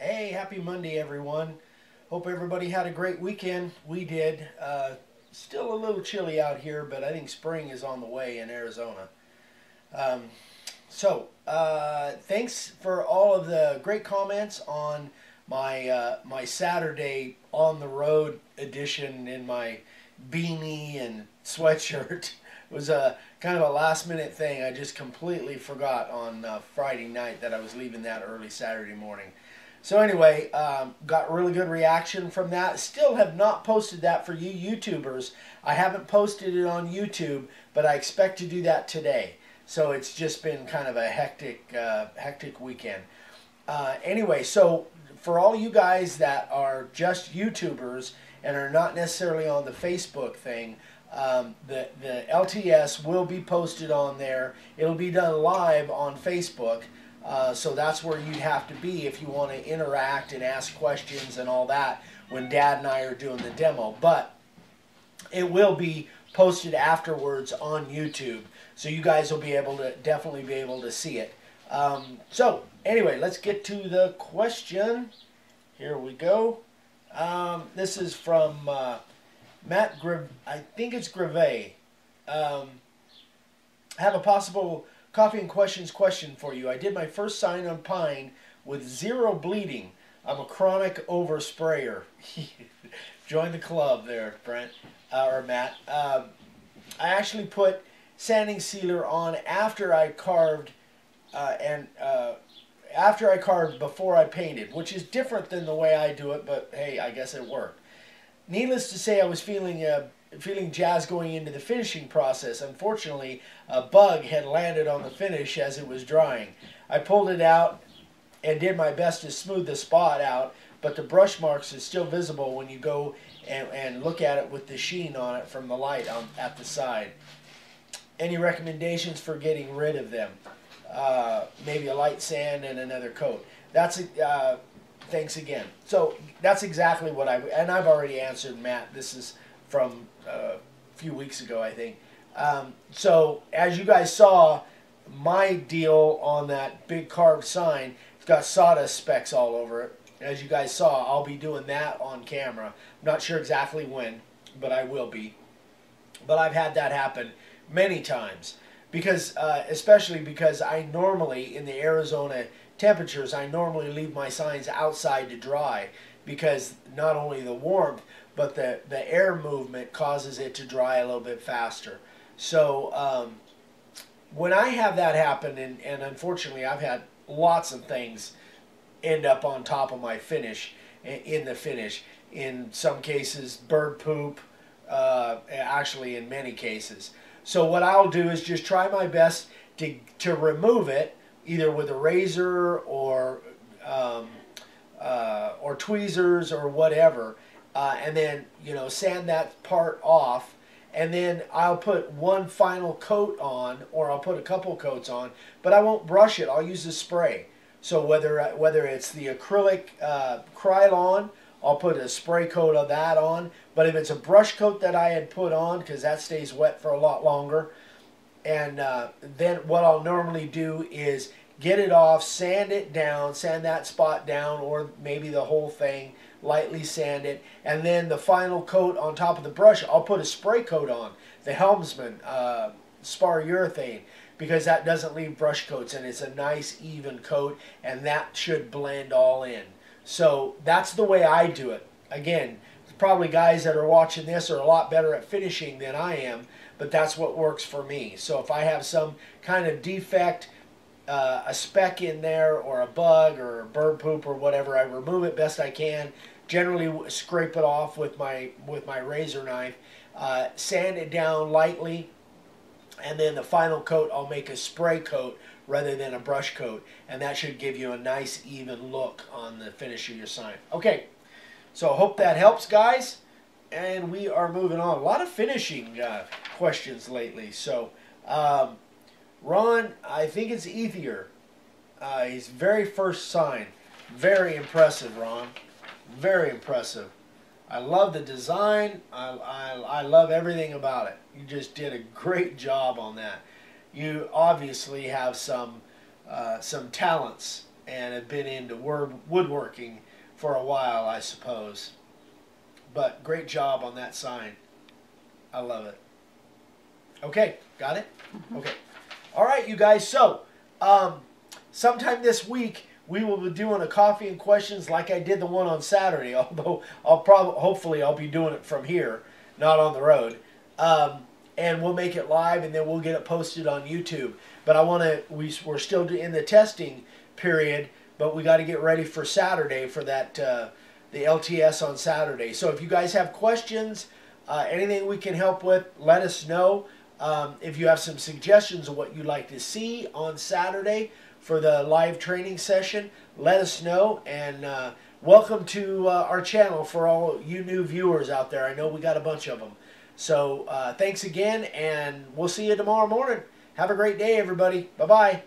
Hey, happy Monday, everyone. Hope everybody had a great weekend. We did. Still a little chilly out here, but I think spring is on the way in Arizona. Um, Thanks for all of the great comments on my Saturday on the road edition in my beanie and sweatshirt. It was a kind of a last minute thing. I just completely forgot on Friday night that I was leaving that early Saturday morning. So anyway, got really good reaction from that. Still have not posted that for you YouTubers. I haven't posted it on YouTube, but I expect to do that today. So it's just been kind of a hectic weekend. Anyway, so for all you guys that are just YouTubers and are not necessarily on the Facebook thing, the LTS will be posted on there. It'll be done live on Facebook. So that's where you'd have to be if you want to interact and ask questions and all that when Dad and I are doing the demo. But it will be posted afterwards on YouTube. So you guys will be able to definitely be able to see it. So anyway, let's get to the question. Here we go. This is from Matt Griv. I think it's Grivet. Have a possible coffee and questions question for you. I did my first sign on pine with 0 bleeding. I'm a chronic oversprayer. Join the club there, Brent or Matt. I actually put sanding sealer on after I carved after I carved before I painted, which is different than the way I do it, but hey, I guess it worked. Needless to say, I was feeling jazzed going into the finishing process. Unfortunately, a bug had landed on the finish as it was drying. I pulled it out and did my best to smooth the spot out, but the brush marks is still visible when you go and look at it with the sheen on it from the light at the side. Any recommendations for getting rid of them? Maybe a light sand and another coat. Thanks again. So that's exactly what and I've already answered, Matt. This is from a few weeks ago, I think. So as you guys saw, my deal on that big carved sign, it's got sawdust specks all over it. As you guys saw, I'll be doing that on camera. I'm not sure exactly when, but I will be. But I've had that happen many times. Because, especially because I normally, in the Arizona temperatures, I normally leave my signs outside to dry. Because not only the warmth, but the air movement causes it to dry a little bit faster. So when I have that happen, and unfortunately I've had lots of things end up on top of my finish, in the finish. In some cases, bird poop, actually in many cases. So what I'll do is just try my best to remove it, either with a razor or tweezers or whatever, and then sand that part off, and then I'll put one final coat on, or I'll put a couple coats on, but I won't brush it. I'll use a spray. So whether it's the acrylic Krylon, I'll put a spray coat of that on. But if it's a brush coat that I had put on, because that stays wet for a lot longer, and then what I'll normally do is get it off, sand it down, sand that spot down, or maybe the whole thing, lightly sand it, and then the final coat on top of the brush, I'll put a spray coat on, the Helmsman spar urethane, because that doesn't leave brush coats, and it's a nice even coat, and that should blend all in. So that's the way I do it. Again, probably guys that are watching this are a lot better at finishing than I am, but that's what works for me. So if I have some kind of defect, a speck in there, or a bug, or bird poop, or whatever, I remove it best I can. Generally scrape it off with my razor knife, sand it down lightly, and then the final coat I'll make a spray coat rather than a brush coat, and that should give you a nice even look on the finish of your sign. Okay, so I hope that helps, guys, and we are moving on. A lot of finishing questions lately. So Ron, I think it's Ethier. His very first sign. Very impressive, Ron. Very impressive. I love the design. I love everything about it. You just did a great job on that. You obviously have some talents and have been into woodworking for a while, I suppose. But great job on that sign. I love it. Okay, got it? Okay. All right, you guys. So, sometime this week, we will be doing a coffee and questions like I did the one on Saturday, although hopefully I'll be doing it from here, not on the road. And we'll make it live, and then we'll get it posted on YouTube. But we're still in the testing period, but we got to get ready for Saturday for that, the LTS on Saturday. So if you guys have questions, anything we can help with, let us know. If you have some suggestions of what you'd like to see on Saturday for the live training session, let us know. And welcome to our channel for all you new viewers out there. I know we got a bunch of them. So thanks again, and we'll see you tomorrow morning. Have a great day, everybody. Bye-bye.